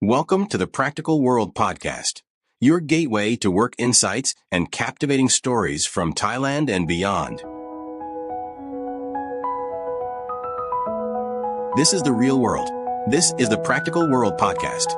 Welcome to the Practical World Podcast, your gateway to work insights and captivating stories from Thailand and beyond. This is the real world. This is the Practical World Podcast.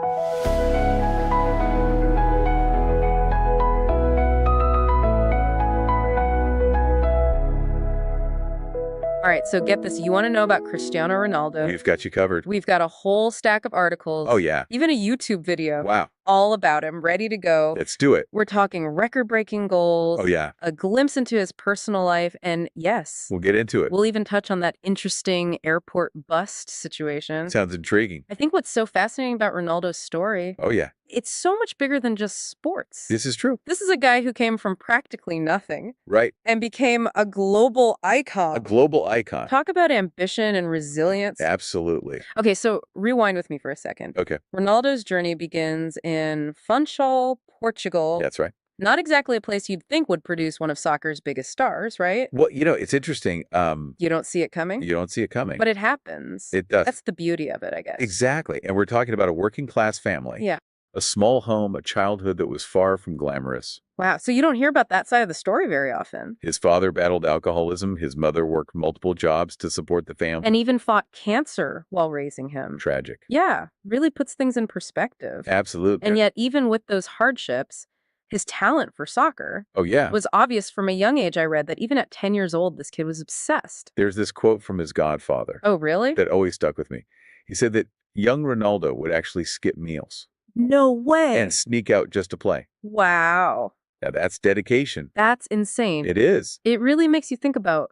All right, so get this. You want to know about Cristiano Ronaldo? We've got you covered. We've got a whole stack of articles. Oh, yeah. Even a YouTube video. Wow. All about him, ready to go. Let's do it. We're talking record-breaking goals. Oh, yeah. A glimpse into his personal life. And yes, We'll get into it. we'll even touch on that interesting airport bust situation. Sounds intriguing. I think what's so fascinating about Ronaldo's story, Oh, yeah. it's so much bigger than just sports. This is true. This is a guy who came from practically nothing Right. and became a global icon. A global icon. Talk about ambition and resilience. Absolutely. Okay, so rewind with me for a second. Okay. Ronaldo's journey begins in Funchal, Portugal. That's right. Not exactly a place you'd think would produce one of soccer's biggest stars, right? Well, it's interesting. You don't see it coming, You don't see it coming. but it happens. It does. That's the beauty of it, I guess. Exactly. And we're talking about a working class family. Yeah. A small home, a childhood that was far from glamorous. Wow. So you don't hear about that side of the story very often. His father battled alcoholism. His mother worked multiple jobs to support the family. And even fought cancer while raising him. Tragic. Yeah, really puts things in perspective. Absolutely. And yet, even with those hardships, his talent for soccer Oh, yeah. was obvious from a young age. I read that even at 10 years old, this kid was obsessed. There's this quote from his godfather Oh, really? that always stuck with me. He said that young Ronaldo would actually skip meals No way. and sneak out just to play. Wow. Now, that's dedication. That's insane. It is. It really makes you think about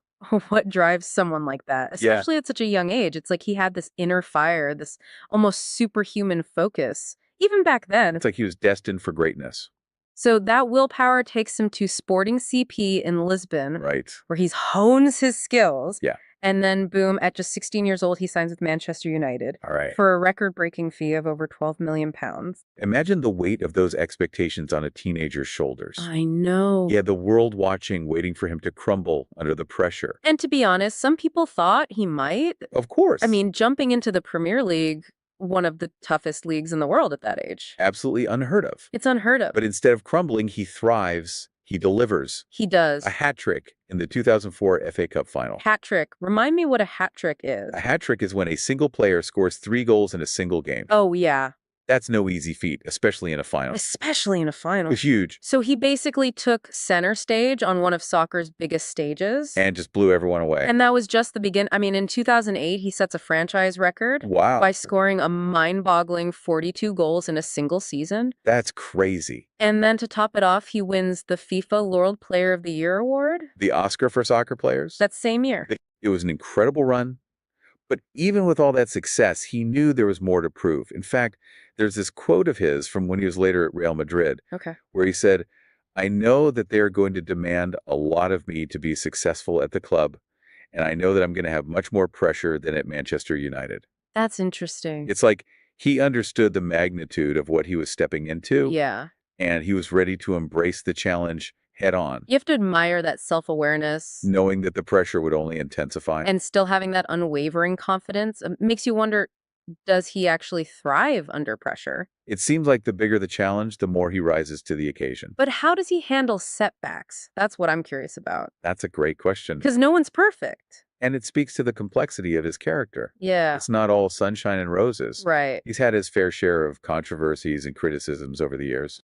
what drives someone like that, Yeah. especially at such a young age. It's like he had this inner fire, this almost superhuman focus, even back then. It's like he was destined for greatness. So that willpower takes him to Sporting CP in Lisbon, Right. where he hones his skills. Yeah. And then, boom, at just 16 years old, he signs with Manchester United All right. for a record-breaking fee of over £12 million. Imagine the weight of those expectations on a teenager's shoulders. I know. Yeah, the world watching, waiting for him to crumble under the pressure. And to be honest, some people thought he might. Of course. I mean, jumping into the Premier League, one of the toughest leagues in the world at that age. absolutely unheard of. It's unheard of. But instead of crumbling, he thrives. He delivers. He does. A hat trick in the 2004 FA Cup final. Hat trick. Remind me what a hat trick is. A hat trick is when a single player scores 3 goals in a single game. Oh, yeah. That's no easy feat, especially in a final. Especially in a It final. was huge So he basically took center stage on one of soccer's biggest stages. and just blew everyone away. And that was just the begin. I mean, in 2008, he sets a franchise record Wow. by scoring a mind-boggling 42 goals in a single season. That's crazy. And then to top it off, he wins the FIFA World Player of the Year award The Oscar for soccer players? that same year. It was an incredible run. But even with all that success, he knew there was more to prove. In fact, there's this quote of his from when he was later at Real Madrid, Okay. where he said, "I know that they're going to demand a lot of me to be successful at the club, and I know that I'm going to have much more pressure than at Manchester United." That's interesting. It's like he understood the magnitude of what he was stepping into, Yeah. and he was ready to embrace the challenge head on, You have to admire that self-awareness knowing that the pressure would only intensify. and still having that unwavering confidence. It makes you wonder, does he actually thrive under pressure? It seems like the bigger the challenge, the more he rises to the occasion. But how does he handle setbacks? That's what I'm curious about. That's a great question. Because no one's perfect. And it speaks to the complexity of his character. Yeah. It's not all sunshine and roses. Right. He's had his fair share of controversies and criticisms over the years.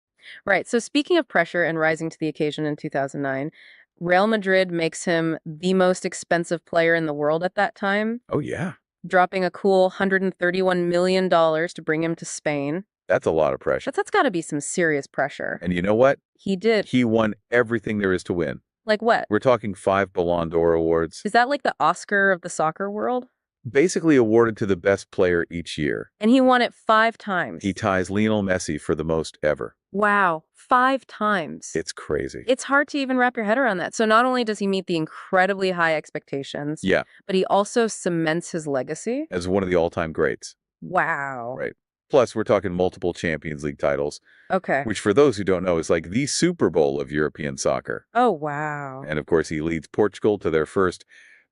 Right. So speaking of pressure and rising to the occasion in 2009, Real Madrid makes him the most expensive player in the world at that time, Oh, yeah. dropping a cool $131 million to bring him to Spain. That's a lot of pressure. That's got to be some serious pressure. And you know what? He did. He won everything there is to win. Like what? We're talking 5 Ballon d'Or awards, Is that like the Oscar of the soccer world? basically awarded to the best player each year. And he won it 5 times. He ties Lionel Messi for the most ever. Wow. 5 times. It's crazy. It's hard to even wrap your head around that. So not only does he meet the incredibly high expectations, Yeah, but he also cements his legacy. as one of the all-time greats. Wow. Right. Plus, we're talking multiple Champions League titles, Okay. which for those who don't know is like the Super Bowl of European soccer. Oh, wow. And of course, he leads Portugal to their first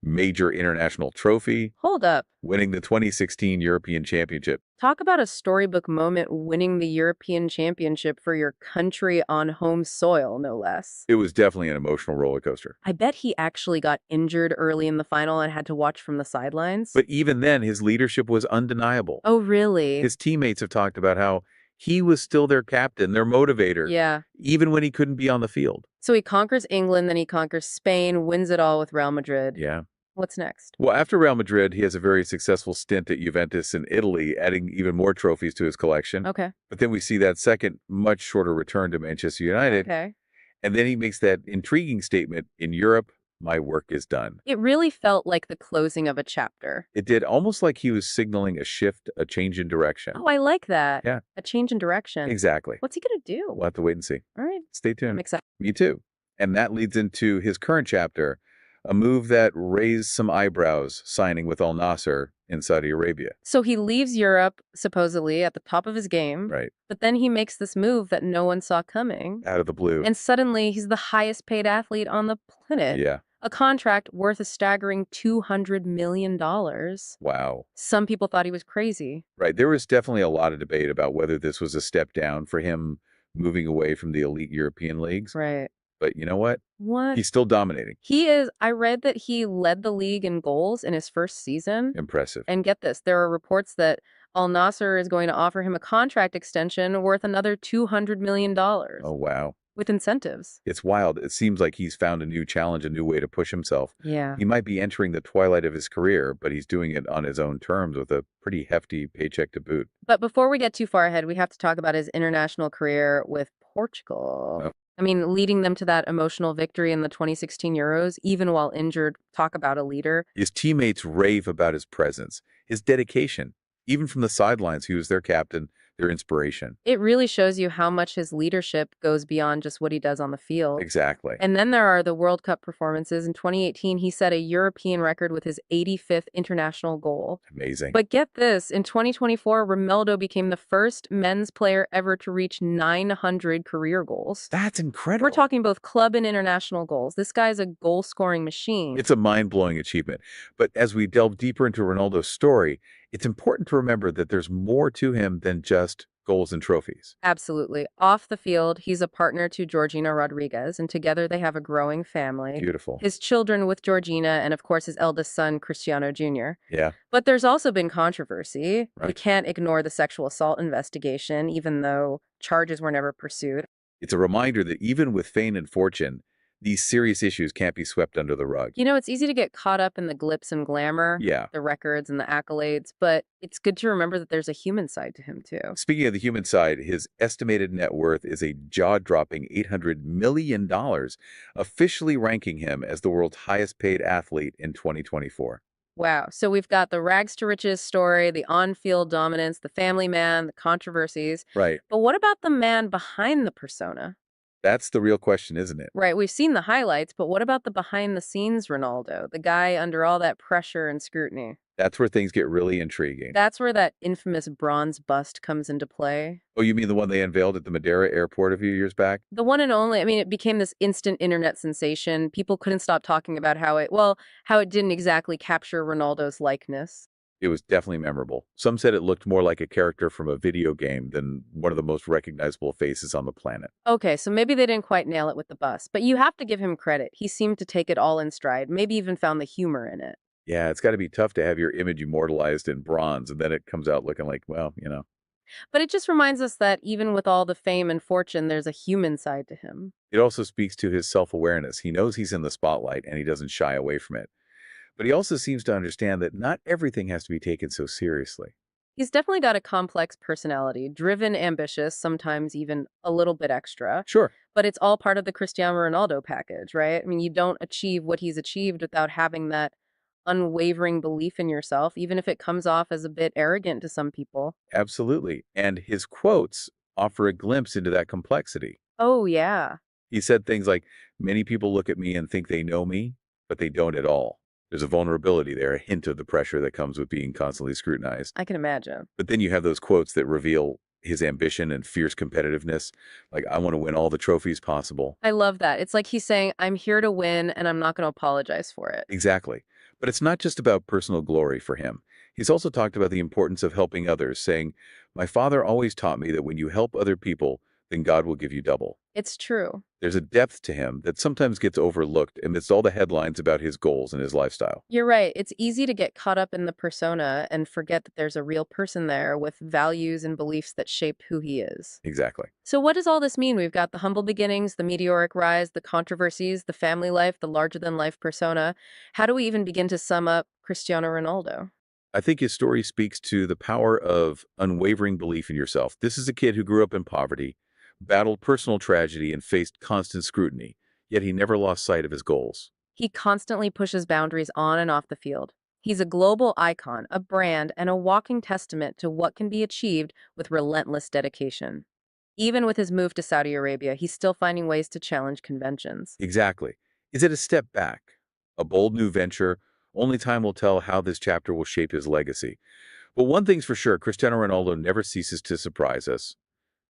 major international trophy, Hold up. winning the 2016 European Championship. Talk about a storybook moment, winning the European Championship for your country on home soil, no less. It was definitely an emotional roller coaster. I bet he actually got injured early in the final and had to watch from the sidelines. But even then, his leadership was undeniable. Oh, really? His teammates have talked about how he was still their captain, their motivator, Yeah. even when he couldn't be on the field. So he conquers England, then he conquers Spain, wins it all with Real Madrid. Yeah. What's next? Well, after Real Madrid, he has a very successful stint at Juventus in Italy, adding even more trophies to his collection. Okay. But then we see that second, much shorter return to Manchester United. Okay. And then he makes that intriguing statement, in Europe, my work is done. It really felt like the closing of a chapter. It did, almost like he was signaling a shift, a change in direction. Oh, I like that. Yeah. A change in direction. Exactly. What's he going to do? We'll have to wait and see. All right. Stay I'm tuned. excited. Me too. And that leads into his current chapter, a move that raised some eyebrows, signing with Al-Nassr in Saudi Arabia. So he leaves Europe, supposedly, at the top of his game. Right. But then he makes this move that no one saw coming. Out of the blue. And suddenly he's the highest paid athlete on the planet. Yeah. A contract worth a staggering $200 million. Wow. Some people thought he was crazy. Right. There was definitely a lot of debate about whether this was a step down for him moving away from the elite European leagues. Right. But you know what? What? He's still dominating. He is. I read that he led the league in goals in his first season. Impressive. And get this, there are reports that Al-Nassr is going to offer him a contract extension worth another $200 million. Oh, wow. With incentives. It's wild. It seems like he's found a new challenge, a new way to push himself. Yeah. He might be entering the twilight of his career, but he's doing it on his own terms with a pretty hefty paycheck to boot. But before we get too far ahead, we have to talk about his international career with Portugal. Oh. I mean, leading them to that emotional victory in the 2016 Euros, even while injured. Talk about a leader. His teammates rave about his presence, his dedication. Even from the sidelines, he was their captain, their inspiration. It really shows you how much his leadership goes beyond just what he does on the field. Exactly. And then there are the World Cup performances. In 2018, he set a European record with his 85th international goal. Amazing. But get this, in 2024, Ronaldo became the first men's player ever to reach 900 career goals. That's incredible. We're talking both club and international goals. This guy's a goal-scoring machine. It's a mind-blowing achievement. But as we delve deeper into Ronaldo's story, it's important to remember that there's more to him than just goals and trophies. Absolutely. Off the field, he's a partner to Georgina Rodriguez, and together they have a growing family. Beautiful. His children with Georgina, and of course his eldest son, Cristiano Jr. Yeah. But there's also been controversy. We Right. can't ignore the sexual assault investigation, even though charges were never pursued. It's a reminder that even with fame and fortune, these serious issues can't be swept under the rug. You know, it's easy to get caught up in the glitz and glamour, Yeah. the records and the accolades, but it's good to remember that there's a human side to him too. Speaking of the human side, his estimated net worth is a jaw-dropping $800 million, officially ranking him as the world's highest paid athlete in 2024. Wow. So we've got the rags to riches story, the on-field dominance, the family man, the controversies. Right. But what about the man behind the persona? That's the real question, isn't it? Right, we've seen the highlights, but what about the behind-the-scenes Ronaldo, the guy under all that pressure and scrutiny? That's where things get really intriguing. That's where that infamous bronze bust comes into play. Oh, you mean the one they unveiled at the Madeira airport a few years back? The one and only, I mean, it became this instant internet sensation. People couldn't stop talking about how it didn't exactly capture Ronaldo's likeness. It was definitely memorable. Some said it looked more like a character from a video game than one of the most recognizable faces on the planet. Okay, so maybe they didn't quite nail it with the bust, but you have to give him credit. He seemed to take it all in stride, maybe even found the humor in it. Yeah, it's got to be tough to have your image immortalized in bronze, and then it comes out looking like, well, you know. But it just reminds us that even with all the fame and fortune, there's a human side to him. It also speaks to his self-awareness. He knows he's in the spotlight, and he doesn't shy away from it. But he also seems to understand that not everything has to be taken so seriously. He's definitely got a complex personality, driven, ambitious, sometimes even a little bit extra. Sure. But it's all part of the Cristiano Ronaldo package, right? I mean, you don't achieve what he's achieved without having that unwavering belief in yourself, even if it comes off as a bit arrogant to some people. Absolutely. And his quotes offer a glimpse into that complexity. Oh, yeah. He said things like, many people look at me and think they know me, but they don't at all. There's a vulnerability there, a hint of the pressure that comes with being constantly scrutinized. I can imagine. But then you have those quotes that reveal his ambition and fierce competitiveness. Like, I want to win all the trophies possible. I love that. It's like he's saying, I'm here to win and I'm not going to apologize for it. Exactly. But it's not just about personal glory for him. He's also talked about the importance of helping others, saying, "My father always taught me that when you help other people, then God will give you double." It's true. There's a depth to him that sometimes gets overlooked amidst all the headlines about his goals and his lifestyle. You're right. It's easy to get caught up in the persona and forget that there's a real person there with values and beliefs that shape who he is. Exactly. So, what does all this mean? We've got the humble beginnings, the meteoric rise, the controversies, the family life, the larger than life persona. How do we even begin to sum up Cristiano Ronaldo? I think his story speaks to the power of unwavering belief in yourself. This is a kid who grew up in poverty, battled personal tragedy, and faced constant scrutiny, yet he never lost sight of his goals. He constantly pushes boundaries on and off the field. He's a global icon, a brand, and a walking testament to what can be achieved with relentless dedication. Even with his move to Saudi Arabia, he's still finding ways to challenge conventions. Exactly. Is it a step back? A bold new venture? Only time will tell how this chapter will shape his legacy. But one thing's for sure, Cristiano Ronaldo never ceases to surprise us,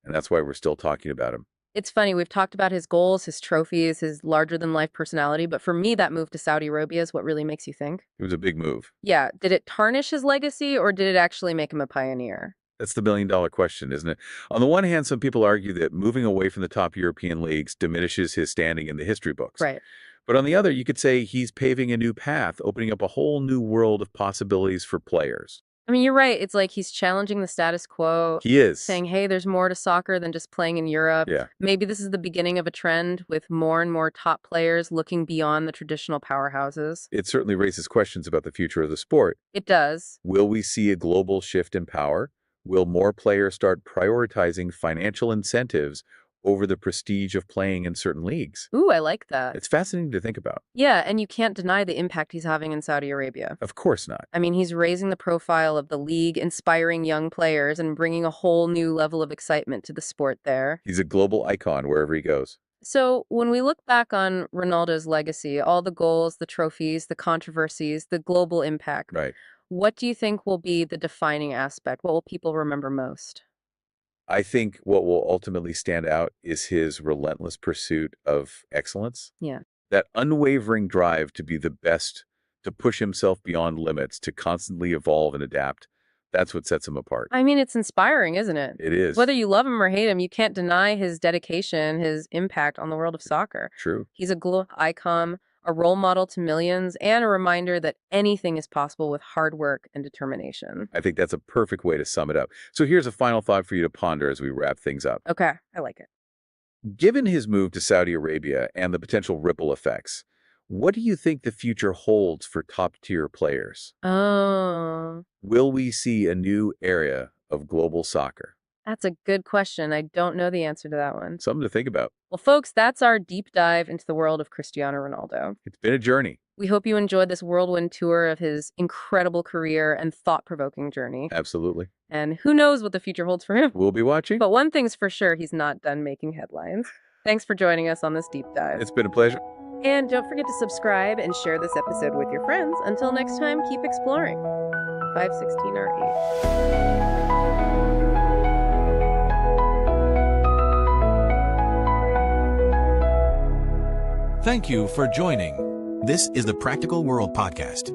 and that's why we're still talking about him. It's funny, we've talked about his goals, his trophies, his larger than life personality, but for me, that move to Saudi Arabia is what really makes you think. It was a big move. Yeah, did it tarnish his legacy or did it actually make him a pioneer? That's the million-dollar question, isn't it? On the one hand, some people argue that moving away from the top European leagues diminishes his standing in the history books. Right. But on the other, you could say he's paving a new path, opening up a whole new world of possibilities for players. I mean, you're right. It's like he's challenging the status quo, He is. saying, hey, there's more to soccer than just playing in Europe. Yeah. Maybe this is the beginning of a trend with more and more top players looking beyond the traditional powerhouses. It certainly raises questions about the future of the sport. It does. Will we see a global shift in power? Will more players start prioritizing financial incentives over the prestige of playing in certain leagues? Ooh, I like that. It's fascinating to think about. Yeah, and you can't deny the impact he's having in Saudi Arabia. Of course not. I mean, he's raising the profile of the league, inspiring young players, and bringing a whole new level of excitement to the sport there. He's a global icon wherever he goes. So, when we look back on Ronaldo's legacy, all the goals, the trophies, the controversies, the global impact, Right. what do you think will be the defining aspect? What will people remember most? I think what will ultimately stand out is his relentless pursuit of excellence. Yeah. That unwavering drive to be the best, to push himself beyond limits, to constantly evolve and adapt. That's what sets him apart. I mean, it's inspiring, isn't it? It is. Whether you love him or hate him, you can't deny his dedication, his impact on the world of soccer. True. He's a global icon, a role model to millions, and a reminder that anything is possible with hard work and determination. I think that's a perfect way to sum it up. So here's a final thought for you to ponder as we wrap things up. Okay, I like it. Given his move to Saudi Arabia and the potential ripple effects, what do you think the future holds for top-tier players? Oh, Will we see a new era of global soccer? that's a good question. I don't know the answer to that one. Something to think about. Well, folks, that's our deep dive into the world of Cristiano Ronaldo. It's been a journey. We hope you enjoyed this whirlwind tour of his incredible career and thought-provoking journey. Absolutely. And who knows what the future holds for him. We'll be watching. But one thing's for sure, he's not done making headlines. Thanks for joining us on this deep dive. It's been a pleasure. And don't forget to subscribe and share this episode with your friends. Until next time, keep exploring. 516R8. Thank you for joining. This is the Practical World Podcast.